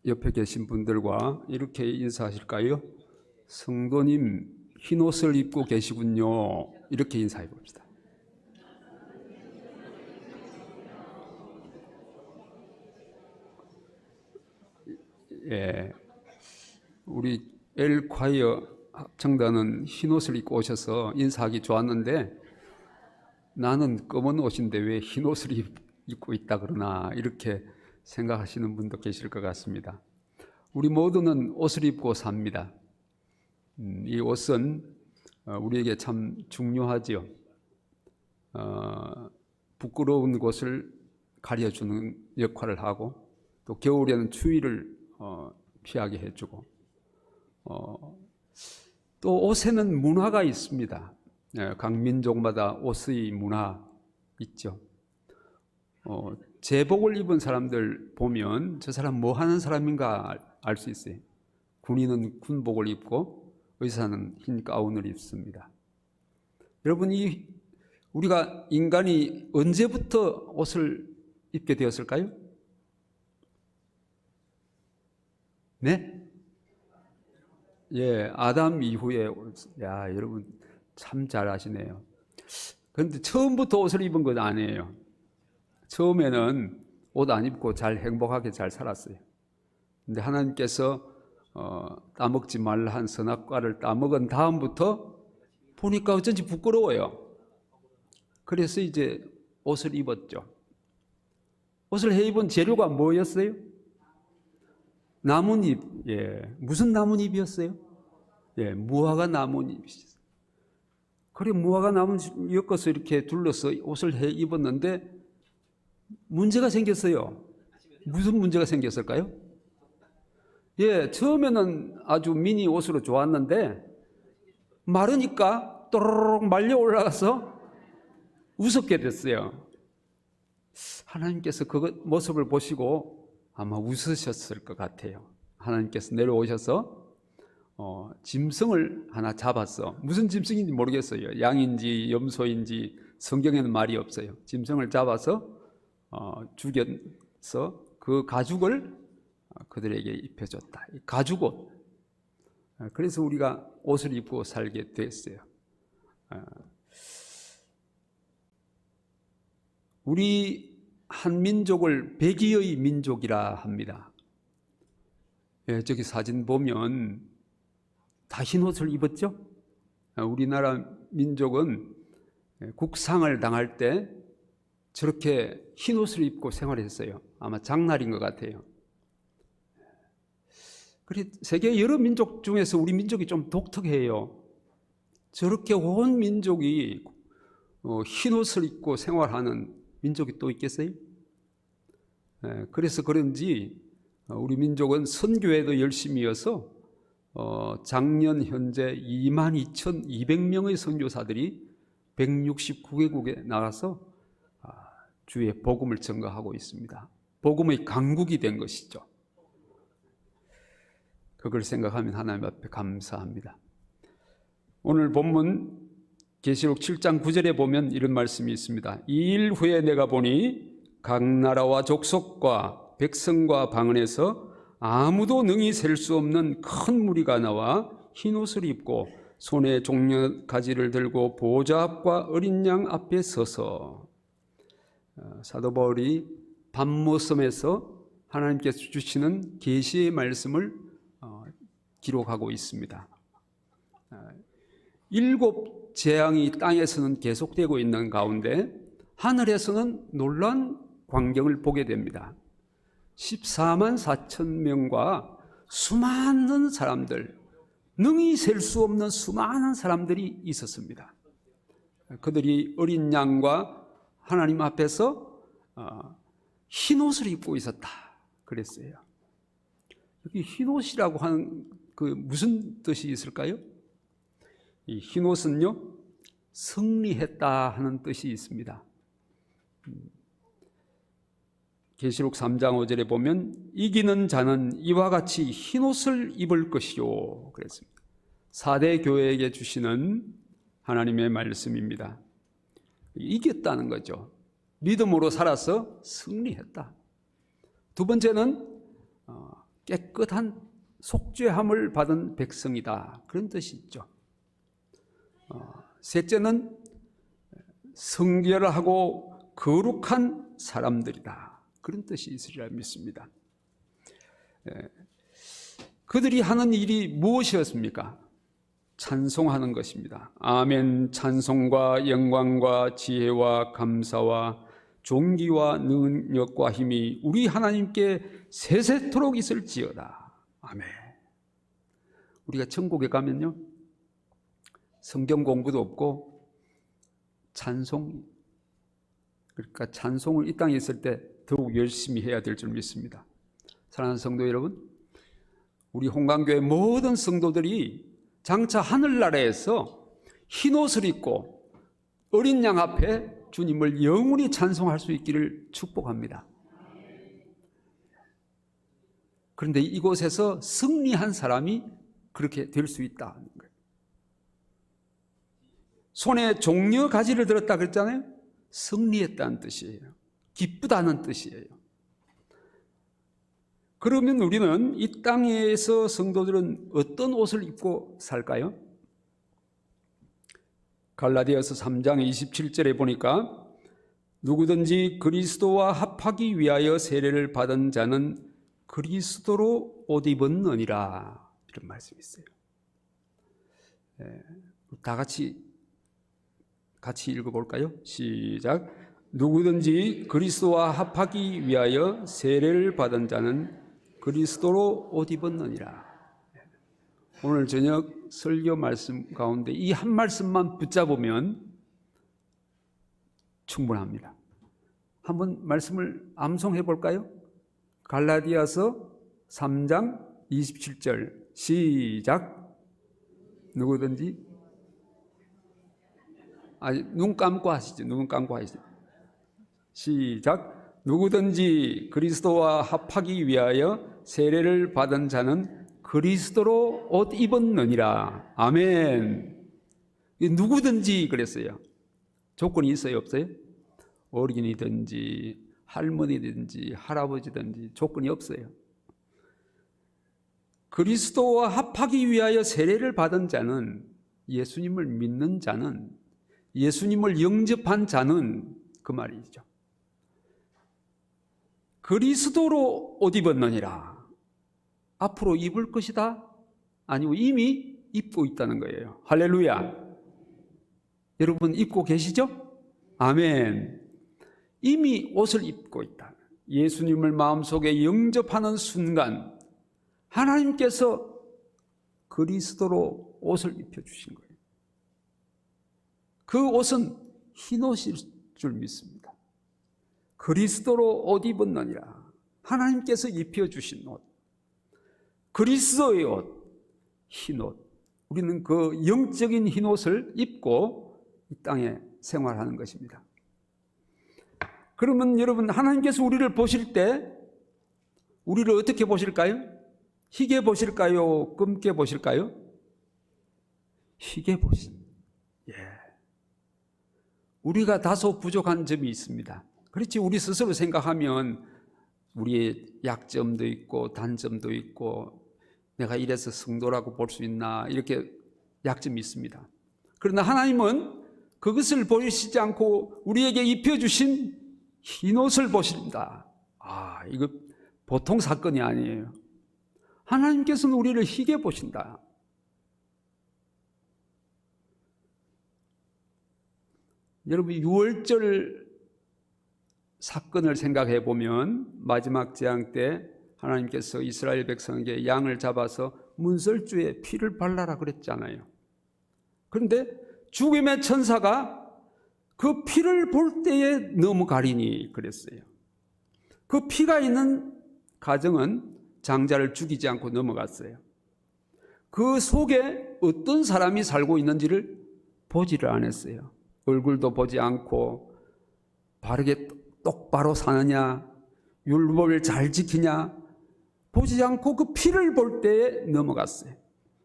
옆에 계신 분들과 이렇게 인사하실까요? 성도님, 흰옷을 입고 계시군요. 이렇게 인사해 봅시다. 예, 우리 엘콰이어 합창단은 흰옷을 입고 오셔서 인사하기 좋았는데 나는 검은 옷인데 왜 흰옷을 입고 있다 그러나 이렇게 생각하시는 분도 계실 것 같습니다. 우리 모두는 옷을 입고 삽니다. 이 옷은 우리에게 참 중요하지요. 부끄러운 곳을 가려주는 역할을 하고 또 겨울에는 추위를 피하게 해주고 또 옷에는 문화가 있습니다. 각 민족마다 옷의 문화 있죠. 제복을 입은 사람들 보면 저 사람 뭐 하는 사람인가 알 수 있어요. 군인은 군복을 입고 의사는 흰 가운을 입습니다. 여러분, 우리가 인간이 언제부터 옷을 입게 되었을까요? 네? 예, 아담 이후에. 야, 여러분 참 잘 아시네요. 그런데 처음부터 옷을 입은 건 아니에요. 처음에는 옷 안 입고 잘 행복하게 잘 살았어요. 근데 하나님께서 따먹지 말라 한 선악과를 따먹은 다음부터 보니까 어쩐지 부끄러워요. 그래서 이제 옷을 입었죠. 옷을 해 입은 재료가 뭐였어요? 나뭇잎. 예, 무슨 나뭇잎이었어요? 예, 무화과 나뭇잎이었어요. 그래, 무화과 나뭇잎 엮어서 이렇게 둘러서 옷을 해 입었는데 문제가 생겼어요. 무슨 문제가 생겼을까요? 예, 처음에는 아주 미니 옷으로 좋았는데 마르니까 또르륵 말려 올라가서 우습게 됐어요. 하나님께서 그 모습을 보시고 아마 웃으셨을 것 같아요. 하나님께서 내려오셔서 짐승을 하나 잡았어. 무슨 짐승인지 모르겠어요. 양인지 염소인지 성경에는 말이 없어요. 짐승을 잡아서 죽여서 그 가죽을 그들에게 입혀줬다. 가죽옷. 그래서 우리가 옷을 입고 살게 됐어요. 우리 한 민족을 백의의 민족이라 합니다. 예, 저기 사진 보면 다 흰 옷을 입었죠? 우리나라 민족은 국상을 당할 때 저렇게 흰 옷을 입고 생활했어요. 아마 장날인 것 같아요. 그래, 세계 여러 민족 중에서 우리 민족이 좀 독특해요. 저렇게 온 민족이 흰 옷을 입고 생활하는 민족이 또 있겠어요? 그래서 그런지 우리 민족은 선교회도 열심히 이어서 작년 현재 22,200명의 선교사들이 169개국에 나가서 주의 복음을 전가하고 있습니다. 복음의 강국이 된 것이죠. 그걸 생각하면 하나님 앞에 감사합니다. 오늘 본문 계시록 7장 9절에 보면 이런 말씀이 있습니다. 2일 후에 내가 보니 각 나라와 족속과 백성과 방언에서 아무도 능히 셀 수 없는 큰 무리가 나와 흰옷을 입고 손에 종려가지를 들고 보좌 앞과 어린 양 앞에 서서 사도 바울이 밤모섬에서 하나님께서 주시는 계시의 말씀을 기록하고 있습니다. 7 재앙이 땅에서는 계속되고 있는 가운데 하늘에서는 놀라운 광경을 보게 됩니다. 14만 4천 명과 수많은 사람들, 능히 셀 수 없는 수많은 사람들이 있었습니다. 그들이 어린 양과 하나님 앞에서 흰옷을 입고 있었다 그랬어요. 여기 흰옷이라고 하는 그 무슨 뜻이 있을까요? 이 흰옷은요, 승리했다 하는 뜻이 있습니다. 계시록 3장 5절에 보면 이기는 자는 이와 같이 흰옷을 입을 것이요 그랬습니다. 4대 교회에게 주시는 하나님의 말씀입니다. 이겼다는 거죠. 믿음으로 살아서 승리했다. 두 번째는 깨끗한 속죄함을 받은 백성이다, 그런 뜻이 있죠. 셋째는 성결하고 거룩한 사람들이다, 그런 뜻이 있으리라 믿습니다. 그들이 하는 일이 무엇이었습니까? 찬송하는 것입니다. 아멘. 찬송과 영광과 지혜와 감사와 존귀와 능력과 힘이 우리 하나님께 세세토록 있을지어다. 아멘. 우리가 천국에 가면요, 성경 공부도 없고 찬송, 그러니까 찬송을 이 땅에 있을 때 더욱 열심히 해야 될 줄 믿습니다. 사랑하는 성도 여러분, 우리 홍강교회 모든 성도들이 장차 하늘나라에서 흰옷을 입고 어린 양 앞에 주님을 영원히 찬송할 수 있기를 축복합니다. 그런데 이곳에서 승리한 사람이 그렇게 될 수 있다는 거예요. 손에 종려 가지를 들었다 그랬잖아요. 승리했다는 뜻이에요. 기쁘다는 뜻이에요. 그러면 우리는 이 땅에서 성도들은 어떤 옷을 입고 살까요? 갈라디아서 3장 27절에 보니까 누구든지 그리스도와 합하기 위하여 세례를 받은 자는 그리스도로 옷 입었느니라, 이런 말씀이 있어요. 다 같이 읽어볼까요? 시작. 누구든지 그리스도와 합하기 위하여 세례를 받은 자는 그리스도로 옷 입었느니라. 오늘 저녁 설교 말씀 가운데 이 한 말씀만 붙잡으면 충분합니다. 한번 말씀을 암송해 볼까요? 갈라디아서 3장 27절 시작. 누구든지, 눈 감고 하시죠. 눈 감고 하시죠. 시작. 누구든지 그리스도와 합하기 위하여 세례를 받은 자는 그리스도로 옷 입었느니라. 아멘. 누구든지 그랬어요. 조건이 있어요, 없어요? 어린이든지 할머니든지 할아버지든지 조건이 없어요. 그리스도와 합하기 위하여 세례를 받은 자는, 예수님을 믿는 자는, 예수님을 영접한 자는, 그 말이죠. 그리스도로 옷 입었느니라. 앞으로 입을 것이다? 아니고 이미 입고 있다는 거예요. 할렐루야. 여러분 입고 계시죠? 아멘. 이미 옷을 입고 있다. 예수님을 마음속에 영접하는 순간 하나님께서 그리스도로 옷을 입혀주신 거예요. 그 옷은 흰옷일 줄 믿습니다. 그리스도로 옷 입었느니라. 하나님께서 입혀주신 옷, 그리스도의 옷, 흰옷. 우리는 그 영적인 흰옷을 입고 이 땅에 생활하는 것입니다. 그러면 여러분, 하나님께서 우리를 보실 때 우리를 어떻게 보실까요? 희게 보실까요? 검게 보실까요? 희게 보십니다. 우리가 다소 부족한 점이 있습니다. 그렇지, 우리 스스로 생각하면 우리의 약점도 있고 단점도 있고 내가 이래서 성도라고 볼 수 있나, 이렇게 약점이 있습니다. 그러나 하나님은 그것을 보시지 않고 우리에게 입혀주신 흰옷을 보신다. 이거 보통 사건이 아니에요. 하나님께서는 우리를 희게 보신다. 여러분, 유월절 사건을 생각해 보면 마지막 재앙 때 하나님께서 이스라엘 백성에게 양을 잡아서 문설주에 피를 발라라 그랬잖아요. 그런데 죽음의 천사가 그 피를 볼 때에 넘어가리니 그랬어요. 그 피가 있는 가정은 장자를 죽이지 않고 넘어갔어요. 그 속에 어떤 사람이 살고 있는지를 보지를 않았어요. 얼굴도 보지 않고 바르게 똑바로 사느냐, 율법을 잘 지키냐 보지 않고 그 피를 볼 때에 넘어갔어요.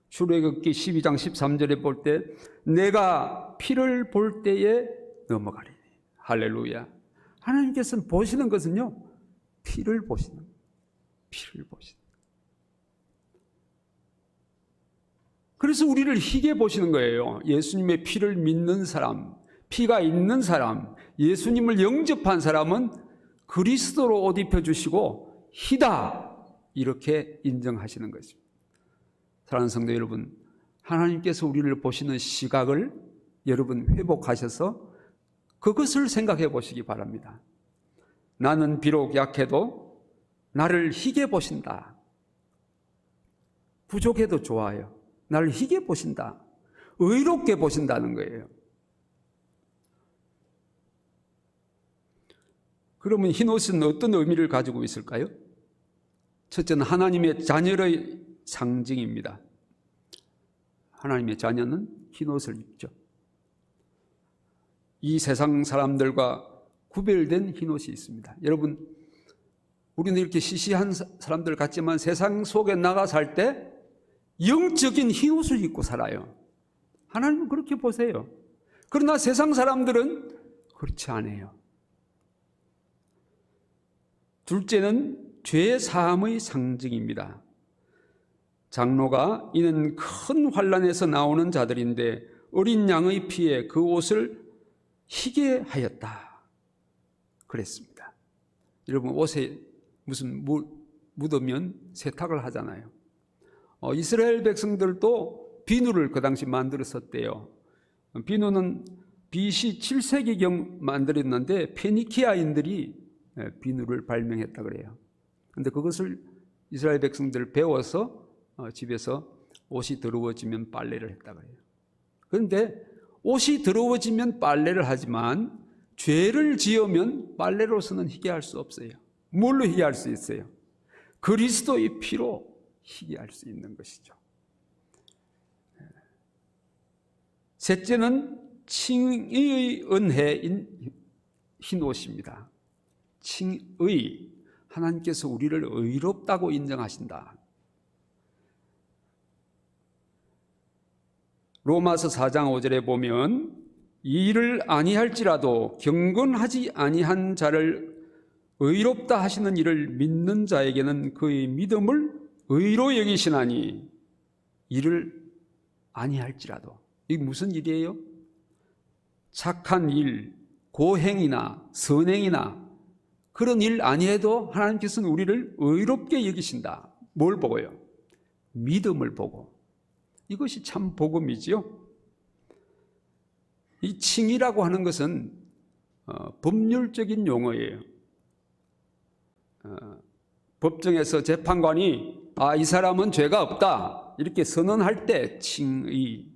출애굽기 12장 13절에 볼 때 내가 피를 볼 때에 넘어가리니. 할렐루야. 하나님께서는 보시는 것은요, 피를 보시는, 피를 보시는. 그래서 우리를 희게 보시는 거예요. 예수님의 피를 믿는 사람, 피가 있는 사람, 예수님을 영접한 사람은 그리스도로 옷 입혀주시고 희다, 이렇게 인정하시는 것입니다. 사랑하는 성도 여러분, 하나님께서 우리를 보시는 시각을 여러분 회복하셔서 그것을 생각해 보시기 바랍니다. 나는 비록 약해도 나를 희게 보신다. 부족해도 좋아요. 나를 희게 보신다. 의롭게 보신다는 거예요. 그러면 흰옷은 어떤 의미를 가지고 있을까요? 첫째는 하나님의 자녀의 상징입니다. 하나님의 자녀는 흰옷을 입죠. 이 세상 사람들과 구별된 흰옷이 있습니다. 여러분, 우리는 이렇게 시시한 사람들 같지만 세상 속에 나가 살 때 영적인 흰옷을 입고 살아요. 하나님은 그렇게 보세요. 그러나 세상 사람들은 그렇지 않아요. 둘째는 죄 사함의 상징입니다. 장로가 이는 큰 환난에서 나오는 자들인데 어린 양의 피에 그 옷을 희게 하였다 그랬습니다. 여러분, 옷에 무슨 묻으면 세탁을 하잖아요. 이스라엘 백성들도 비누를 그 당시 만들었었대요. 비누는 BC 7세기경 만들었는데 페니키아인들이 비누를 발명했다 그래요. 그런데 그것을 이스라엘 백성들 배워서 집에서 옷이 더러워지면 빨래를 했다 그래요. 그런데 옷이 더러워지면 빨래를 하지만 죄를 지으면 빨래로서는 희게 할 수 없어요. 뭘로 희게 할 수 있어요? 그리스도의 피로 희게 할 수 있는 것이죠. 셋째는 칭의의 은혜인 흰옷입니다. 칭의, 하나님께서 우리를 의롭다고 인정하신다. 로마서 4장 5절에 보면 이 일을 아니할지라도 경건하지 아니한 자를 의롭다 하시는 일을 믿는 자에게는 그의 믿음을 의로 여기시나니 이를 아니할지라도. 이게 무슨 일이에요? 착한 일, 고행이나 선행이나 그런 일 아니해도 하나님께서는 우리를 의롭게 여기신다. 뭘 보고요? 믿음을 보고. 이것이 참 복음이지요. 이 칭의라고 하는 것은 법률적인 용어예요. 법정에서 재판관이 이 사람은 죄가 없다 이렇게 선언할 때 칭의.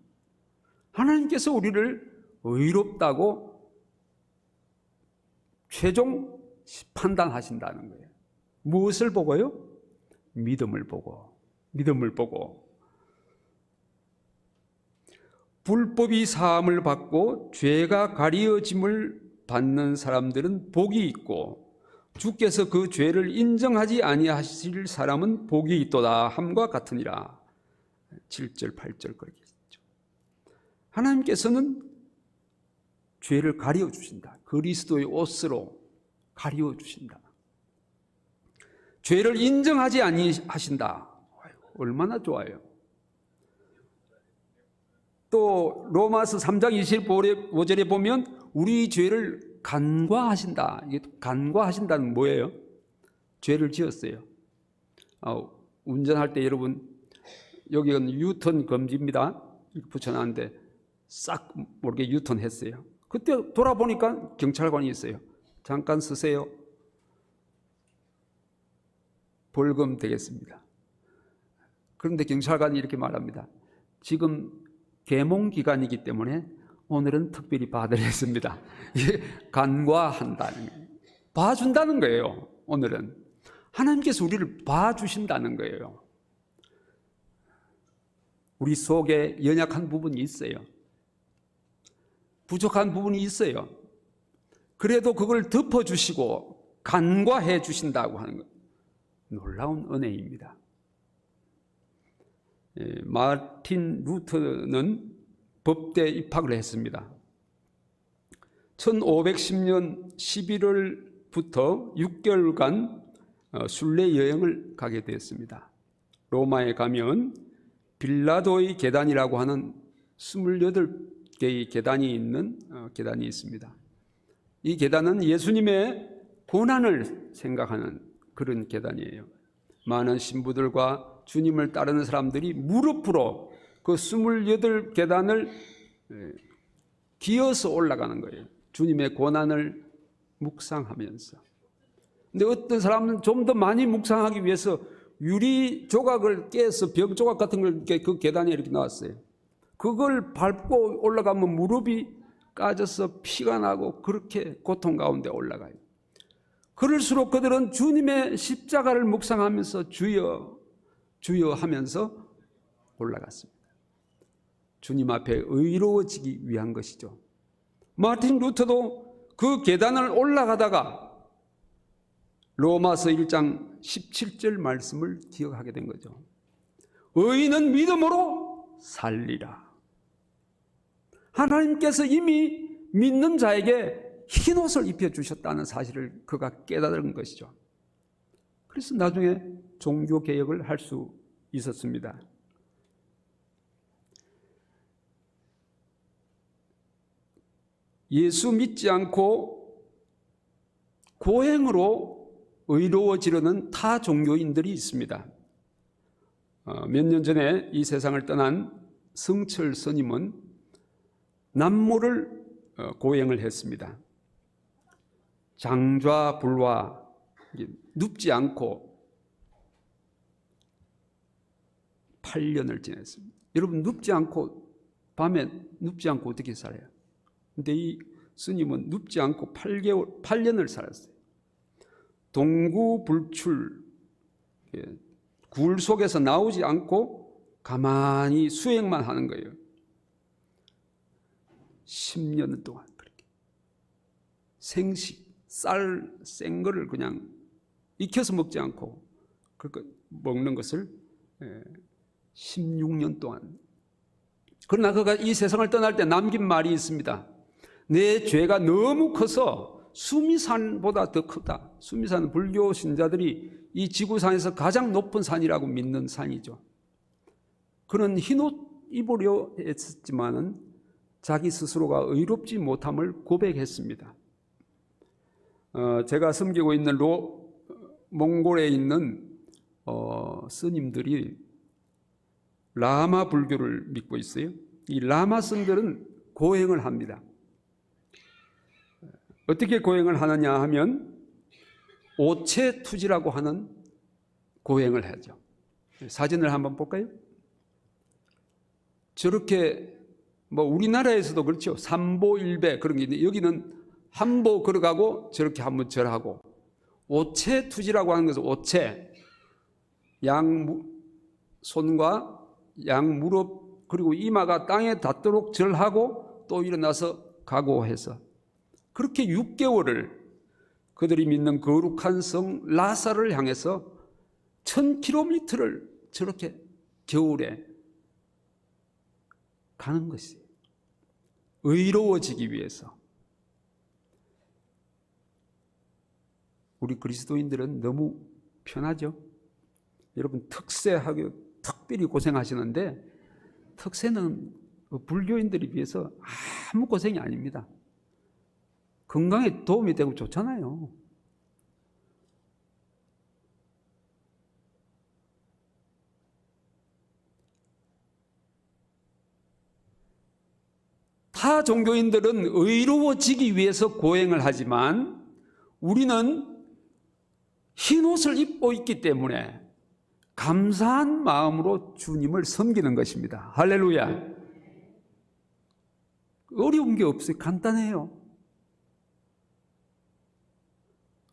하나님께서 우리를 의롭다고 최종 판단하신다는 거예요. 무엇을 보고요? 믿음을 보고. 믿음을 보고. 불법이 사함을 받고 죄가 가리어짐을 받는 사람들은 복이 있고 주께서 그 죄를 인정하지 아니하실 사람은 복이 있도다 함과 같으니라. 7절 8절 그렇게 있죠. 하나님께서는 죄를 가리어 주신다. 그리스도의 옷으로 가리어 주신다. 죄를 인정하지 아니하신다. 얼마나 좋아요. 또 로마서 3장 25절에 보면 우리 죄를 간과하신다. 이게 간과하신다는 뭐예요? 죄를 지었어요. 운전할 때 여러분 여기는 유턴 금지입니다. 이렇게 붙여놨는데 싹 모르게 유턴했어요. 그때 돌아보니까 경찰관이 있어요. 잠깐 서세요. 벌금 되겠습니다. 그런데 경찰관이 이렇게 말합니다. 지금 계몽 기간이기 때문에 오늘은 특별히 봐드리겠습니다. 간과한다는 거예요. 봐준다는 거예요. 오늘은 하나님께서 우리를 봐주신다는 거예요. 우리 속에 연약한 부분이 있어요. 부족한 부분이 있어요. 그래도 그걸 덮어주시고 간과해 주신다고 하는 것, 놀라운 은혜입니다. 마틴 루터는 법대에 입학을 했습니다. 1510년 11월부터 6개월간 순례 여행을 가게 되었습니다. 로마에 가면 빌라도의 계단이라고 하는 28개의 계단이 있는 계단이 있습니다. 이 계단은 예수님의 고난을 생각하는 그런 계단이에요. 많은 신부들과 주님을 따르는 사람들이 무릎으로 그 28계단을 기어서 올라가는 거예요. 주님의 고난을 묵상하면서. 근데 어떤 사람은 좀 더 많이 묵상하기 위해서 유리 조각을 깨서 벽 조각 같은 걸 그 계단에 이렇게 놨어요. 그걸 밟고 올라가면 무릎이 까져서 피가 나고 그렇게 고통 가운데 올라가요. 그럴수록 그들은 주님의 십자가를 묵상하면서 주여 주여 하면서 올라갔습니다. 주님 앞에 의로워지기 위한 것이죠. 마틴 루터도 그 계단을 올라가다가 로마서 1장 17절 말씀을 기억하게 된 거죠. 의인은 믿음으로 살리라. 하나님께서 이미 믿는 자에게 흰옷을 입혀주셨다는 사실을 그가 깨달은 것이죠. 그래서 나중에 종교개혁을 할 수 있었습니다. 예수 믿지 않고 고행으로 의로워지려는 타 종교인들이 있습니다. 몇 년 전에 이 세상을 떠난 성철 스님은 남모를 고행을 했습니다. 장좌불화, 눕지 않고 8년을 지냈습니다. 여러분, 눕지 않고 밤에 눕지 않고 어떻게 살아요? 근데 이 스님은 눕지 않고 8년을 살았어요. 동구불출, 굴 속에서 나오지 않고 가만히 수행만 하는 거예요. 10년 동안 그렇게 생식, 쌀, 생 거를 그냥 익혀서 먹지 않고 그렇게 먹는 것을 16년 동안. 그러나 그가 이 세상을 떠날 때 남긴 말이 있습니다. 내 죄가 너무 커서 수미산보다 더 크다. 수미산은 불교 신자들이 이 지구상에서 가장 높은 산이라고 믿는 산이죠. 그는 흰옷 입으려 했지만은 자기 스스로가 의롭지 못함을 고백했습니다. 제가 섬기고 있는 몽골에 있는 스님들이 라마 불교를 믿고 있어요. 이 라마 스님들은 고행을 합니다. 어떻게 고행을 하느냐 하면 오체투지라고 하는 고행을 하죠. 사진을 한번 볼까요? 저렇게 우리나라에서도 그렇죠. 삼보일배 그런 게 있는데 여기는 한보 걸어가고 저렇게 한번 절하고, 오체투지라고 하는 것은 오체, 양 손과 양 무릎 그리고 이마가 땅에 닿도록 절하고 또 일어나서 각오해서 그렇게 6개월을 그들이 믿는 거룩한 성 라사를 향해서 1000km를 저렇게 겨울에 가는 것이에요. 의로워지기 위해서. 우리 그리스도인들은 너무 편하죠. 여러분, 특세하게 특별히 고생하시는데 특세는 불교인들에 비해서 아무 고생이 아닙니다. 건강에 도움이 되고 좋잖아요. 타 종교인들은 의로워지기 위해서 고행을 하지만 우리는 흰옷을 입고 있기 때문에 감사한 마음으로 주님을 섬기는 것입니다. 할렐루야. 어려운 게 없어요. 간단해요.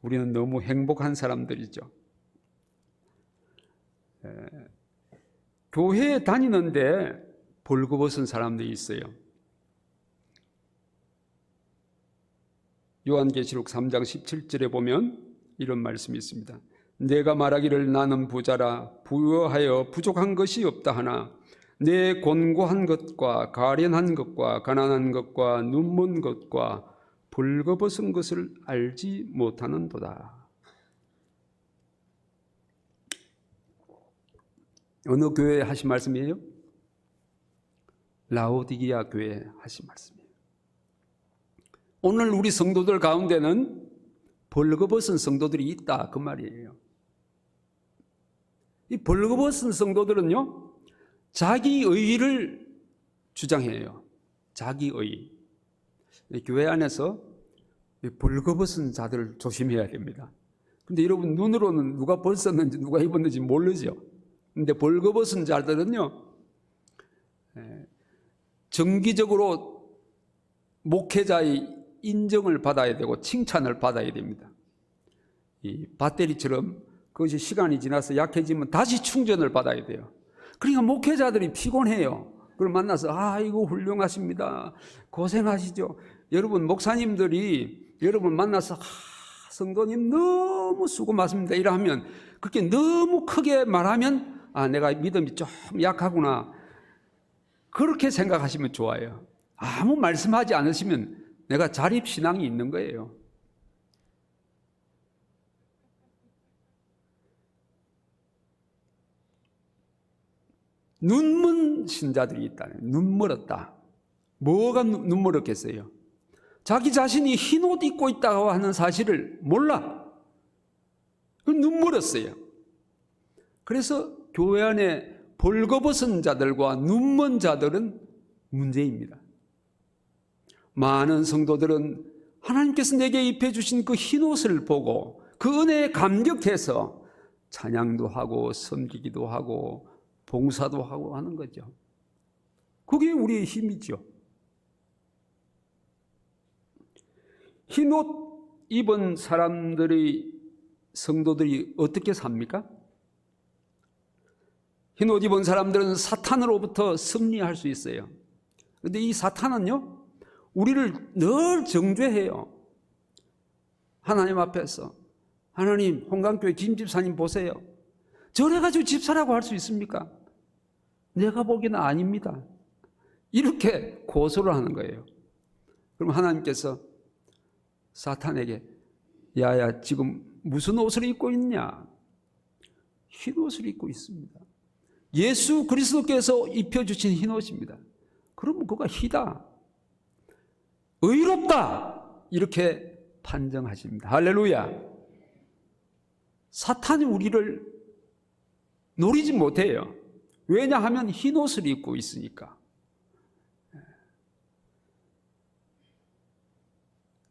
우리는 너무 행복한 사람들이죠. 교회에 다니는데 벌거벗은 사람들이 있어요. 요한계시록 3장 17절에 보면 이런 말씀이 있습니다. 내가 말하기를 나는 부자라 부유하여 부족한 것이 없다 하나 내 곤고한 것과 가련한 것과 가난한 것과 눈먼 것과 벌거벗은 것을 알지 못하는도다. 어느 교회에 하신 말씀이에요? 라오디게아 교회에 하신 말씀이에요. 오늘 우리 성도들 가운데는 벌거벗은 성도들이 있다, 그 말이에요. 이 벌거벗은 성도들은요, 자기 의의를 주장해요. 자기 의의. 교회 안에서 벌거벗은 자들을 조심해야 됩니다. 근데 여러분, 눈으로는 누가 벗었는지 누가 입었는지 모르죠. 근데 벌거벗은 자들은요, 정기적으로 목회자의 인정을 받아야 되고 칭찬을 받아야 됩니다. 이 배터리처럼 그것이 시간이 지나서 약해지면 다시 충전을 받아야 돼요. 그러니까 목회자들이 피곤해요. 그걸 만나서 아이고 훌륭하십니다, 고생하시죠. 여러분, 목사님들이 여러분 만나서 성도님 너무 수고 많습니다 이래 하면, 그렇게 너무 크게 말하면 내가 믿음이 좀 약하구나, 그렇게 생각하시면 좋아요. 아무 말씀하지 않으시면 내가 자립신앙이 있는 거예요. 눈먼 신자들이 있다. 눈멀었다. 뭐가 눈멀었겠어요? 자기 자신이 흰옷 입고 있다고 하는 사실을 몰라. 눈멀었어요. 그래서 교회 안에 벌거벗은 자들과 눈먼 자들은 문제입니다. 많은 성도들은 하나님께서 내게 입혀 주신 그 흰옷을 보고 그 은혜에 감격해서 찬양도 하고 섬기기도 하고 봉사도 하고 하는 거죠. 그게 우리의 힘이죠. 흰옷 입은 성도들이 어떻게 삽니까? 흰옷 입은 사람들은 사탄으로부터 승리할 수 있어요. 그런데 이 사탄은요, 우리를 늘 정죄해요. 하나님 앞에서 하나님, 홍강교회 김 집사님 보세요. 저래가지고 집사라고 할 수 있습니까? 내가 보기에는 아닙니다. 이렇게 고소를 하는 거예요. 그럼 하나님께서 사탄에게 야야, 지금 무슨 옷을 입고 있냐? 흰옷을 입고 있습니다. 예수 그리스도께서 입혀주신 흰옷입니다. 그러면 그가 희다, 의롭다, 이렇게 판정하십니다. 할렐루야. 사탄이 우리를 노리지 못해요. 왜냐하면 흰옷을 입고 있으니까.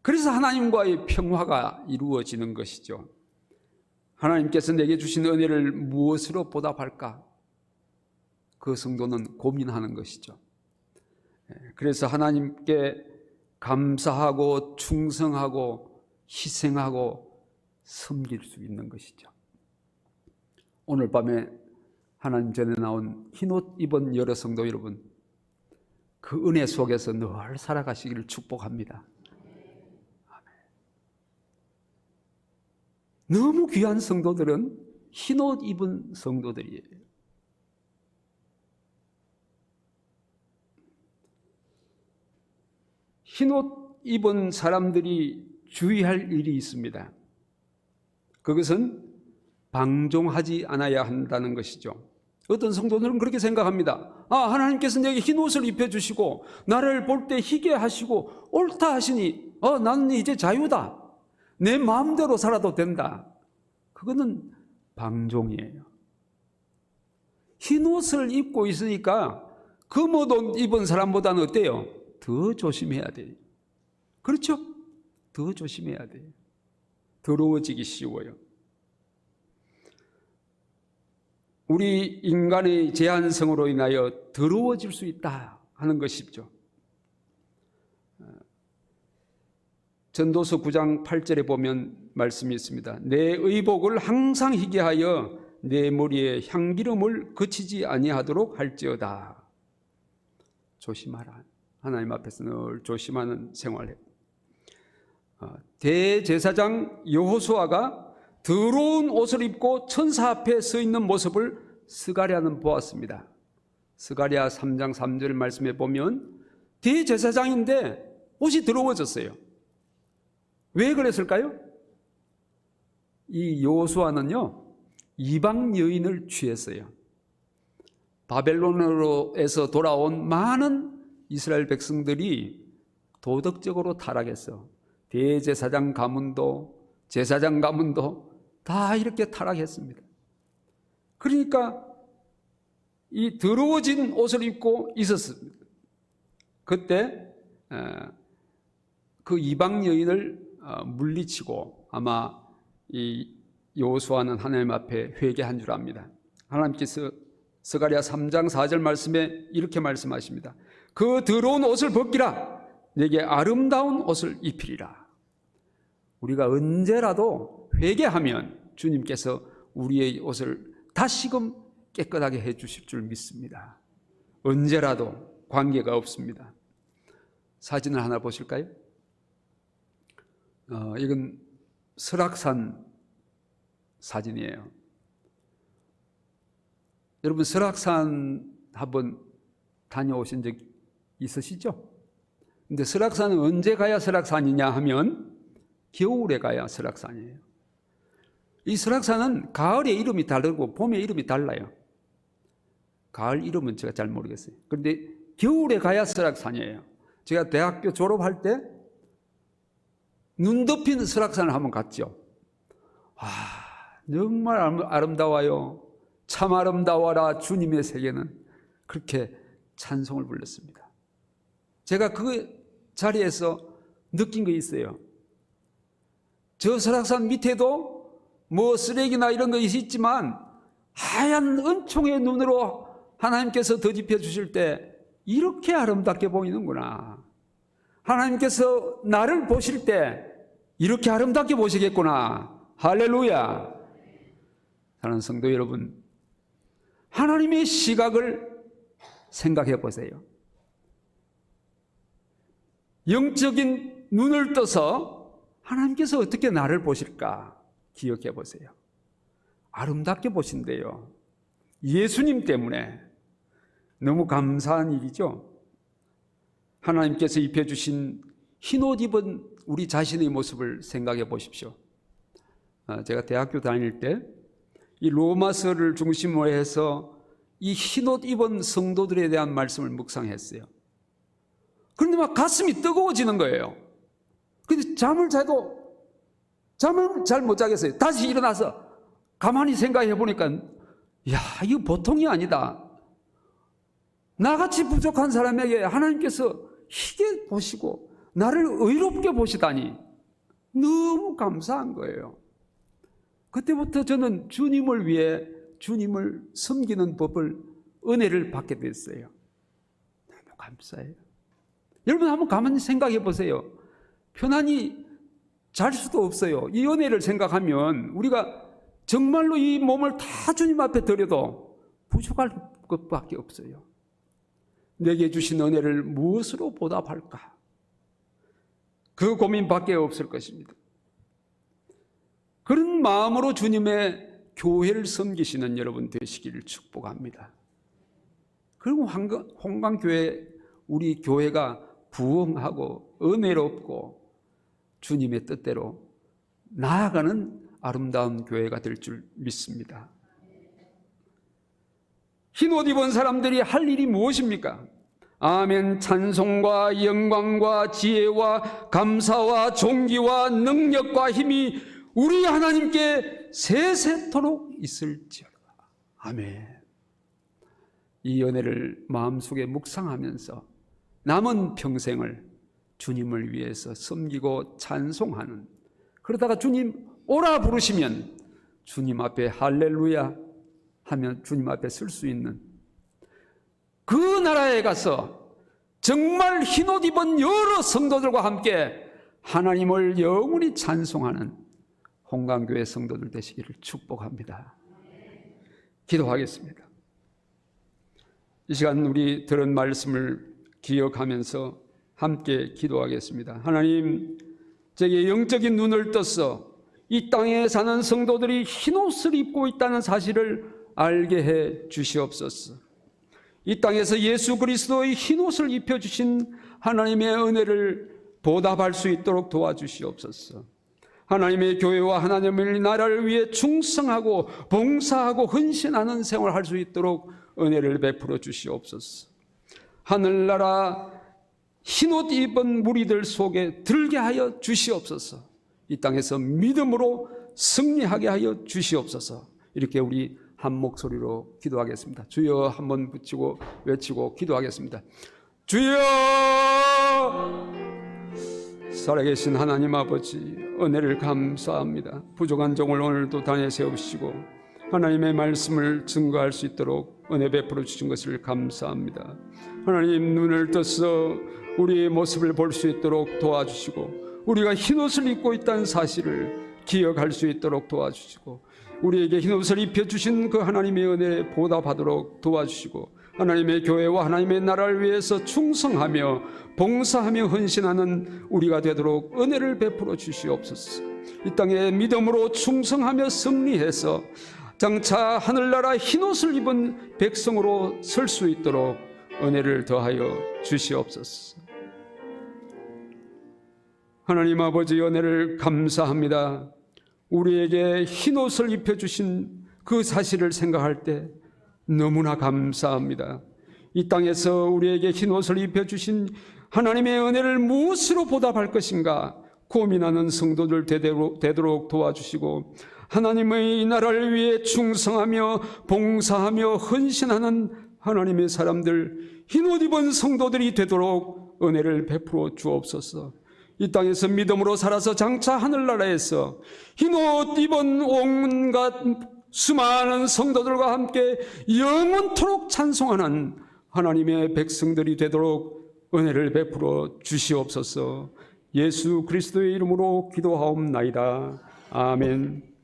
그래서 하나님과의 평화가 이루어지는 것이죠. 하나님께서 내게 주신 은혜를 무엇으로 보답할까? 그 성도는 고민하는 것이죠. 그래서 하나님께 감사하고 충성하고 희생하고 섬길 수 있는 것이죠. 오늘 밤에 하나님 전에 나온 흰옷 입은 여러 성도 여러분, 그 은혜 속에서 늘 살아가시기를 축복합니다. 너무 귀한 성도들은 흰옷 입은 성도들이에요. 흰옷 입은 사람들이 주의할 일이 있습니다. 그것은 방종하지 않아야 한다는 것이죠. 어떤 성도들은 그렇게 생각합니다. 하나님께서 내게 흰옷을 입혀주시고 나를 볼 때 희게 하시고 옳다 하시니 나는 이제 자유다, 내 마음대로 살아도 된다. 그거는 방종이에요. 흰옷을 입고 있으니까 검은 옷 입은 사람보다는 어때요? 더 조심해야 돼요. 그렇죠? 더 조심해야 돼요. 더러워지기 쉬워요. 우리 인간의 제한성으로 인하여 더러워질 수 있다 하는 것이죠. 전도서 9장 8절에 보면 말씀이 있습니다. 내 의복을 항상 희게 하여 내 머리에 향기름을 그치지 아니하도록 할지어다. 조심하라. 하나님 앞에서 늘 조심하는 생활을 해요. 대제사장 여호수아가 더러운 옷을 입고 천사 앞에 서 있는 모습을 스가랴는 보았습니다. 스가랴 3장 3절 말씀에 보면 대제사장인데 옷이 더러워졌어요. 왜 그랬을까요? 이 여호수아는요, 이방 여인을 취했어요. 바벨론으로에서 돌아온 많은 이스라엘 백성들이 도덕적으로 타락했어. 대제사장 가문도 제사장 가문도 다 이렇게 타락했습니다. 그러니까 이 더러워진 옷을 입고 있었습니다. 그때 그 이방 여인을 물리치고 아마 이 여호수아는 하나님 앞에 회개한 줄 압니다. 하나님께서 스가랴 3장 4절 말씀에 이렇게 말씀하십니다. 그 더러운 옷을 벗기라. 내게 아름다운 옷을 입히리라. 우리가 언제라도 회개하면 주님께서 우리의 옷을 다시금 깨끗하게 해 주실 줄 믿습니다. 언제라도 관계가 없습니다. 사진을 하나 보실까요? 이건 설악산 사진이에요. 여러분 설악산 한번 다녀오신 적 있으시죠? 근데 설악산은 언제 가야 설악산이냐 하면 겨울에 가야 설악산이에요. 이 설악산은 가을에 이름이 다르고 봄에 이름이 달라요. 가을 이름은 제가 잘 모르겠어요. 그런데 겨울에 가야 설악산이에요. 제가 대학교 졸업할 때 눈 덮인 설악산을 한번 갔죠. 정말 아름다워요. 참 아름다워라 주님의 세계는. 그렇게 찬송을 불렀습니다. 제가 그 자리에서 느낀 게 있어요. 저 설악산 밑에도 뭐 쓰레기나 이런 것이 있지만 하얀 은총의 눈으로 하나님께서 더집혀 주실 때 이렇게 아름답게 보이는구나. 하나님께서 나를 보실 때 이렇게 아름답게 보시겠구나. 할렐루야. 사랑하는 성도 여러분, 하나님의 시각을 생각해 보세요. 영적인 눈을 떠서 하나님께서 어떻게 나를 보실까 기억해 보세요. 아름답게 보신대요. 예수님 때문에. 너무 감사한 일이죠. 하나님께서 입혀주신 흰옷 입은 우리 자신의 모습을 생각해 보십시오. 제가 대학교 다닐 때 이 로마서를 중심으로 해서 이 흰옷 입은 성도들에 대한 말씀을 묵상했어요. 그런데 막 가슴이 뜨거워지는 거예요. 근데 잠을 자도 잠을 잘 못 자겠어요. 다시 일어나서 가만히 생각해 보니까 야, 이거 보통이 아니다. 나같이 부족한 사람에게 하나님께서 희게 보시고 나를 의롭게 보시다니 너무 감사한 거예요. 그때부터 저는 주님을 위해 주님을 섬기는 법을, 은혜를 받게 됐어요. 너무 감사해요. 여러분 한번 가만히 생각해 보세요. 편안히 잘 수도 없어요. 이 은혜를 생각하면 우리가 정말로 이 몸을 다 주님 앞에 드려도 부족할 것밖에 없어요. 내게 주신 은혜를 무엇으로 보답할까? 그 고민밖에 없을 것입니다. 그런 마음으로 주님의 교회를 섬기시는 여러분 되시기를 축복합니다. 그리고 홍강교회, 우리 교회가 부흥하고 은혜롭고 주님의 뜻대로 나아가는 아름다운 교회가 될 줄 믿습니다. 흰옷 입은 사람들이 할 일이 무엇입니까? 아멘. 찬송과 영광과 지혜와 감사와 존귀와 능력과 힘이 우리 하나님께 세세토록 있을지어다. 아멘. 이 은혜를 마음속에 묵상하면서 남은 평생을 주님을 위해서 섬기고 찬송하는, 그러다가 주님 오라 부르시면 주님 앞에 할렐루야 하면 주님 앞에 설 수 있는 그 나라에 가서 정말 흰옷 입은 여러 성도들과 함께 하나님을 영원히 찬송하는 홍강교회 성도들 되시기를 축복합니다. 기도하겠습니다. 이 시간 우리 들은 말씀을 기억하면서 함께 기도하겠습니다. 하나님, 제게 영적인 눈을 떠서 이 땅에 사는 성도들이 흰옷을 입고 있다는 사실을 알게 해 주시옵소서. 이 땅에서 예수 그리스도의 흰옷을 입혀주신 하나님의 은혜를 보답할 수 있도록 도와주시옵소서. 하나님의 교회와 하나님의 나라를 위해 충성하고 봉사하고 헌신하는 생활을 할 수 있도록 은혜를 베풀어 주시옵소서. 하늘나라 흰옷 입은 무리들 속에 들게 하여 주시옵소서. 이 땅에서 믿음으로 승리하게 하여 주시옵소서. 이렇게 우리 한 목소리로 기도하겠습니다. 주여 한번 붙이고 외치고 기도하겠습니다. 주여! 살아계신 하나님 아버지, 은혜를 감사합니다. 부족한 종을 오늘도 단에 세우시고 하나님의 말씀을 증거할 수 있도록 은혜 베풀어 주신 것을 감사합니다. 하나님, 눈을 떠서 우리의 모습을 볼 수 있도록 도와주시고 우리가 흰옷을 입고 있다는 사실을 기억할 수 있도록 도와주시고 우리에게 흰옷을 입혀주신 그 하나님의 은혜에 보답하도록 도와주시고 하나님의 교회와 하나님의 나라를 위해서 충성하며 봉사하며 헌신하는 우리가 되도록 은혜를 베풀어 주시옵소서. 이 땅에 믿음으로 충성하며 승리해서 장차 하늘나라 흰옷을 입은 백성으로 설 수 있도록 은혜를 더하여 주시옵소서. 하나님 아버지, 은혜를 감사합니다. 우리에게 흰옷을 입혀주신 그 사실을 생각할 때 너무나 감사합니다. 이 땅에서 우리에게 흰옷을 입혀주신 하나님의 은혜를 무엇으로 보답할 것인가 고민하는 성도들 되도록 도와주시고 하나님의 나라를 위해 충성하며 봉사하며 헌신하는 하나님의 사람들, 흰옷 입은 성도들이 되도록 은혜를 베풀어 주옵소서. 이 땅에서 믿음으로 살아서 장차 하늘나라에서 흰옷 입은 온갖 수많은 성도들과 함께 영원토록 찬송하는 하나님의 백성들이 되도록 은혜를 베풀어 주시옵소서. 예수 그리스도의 이름으로 기도하옵나이다. 아멘.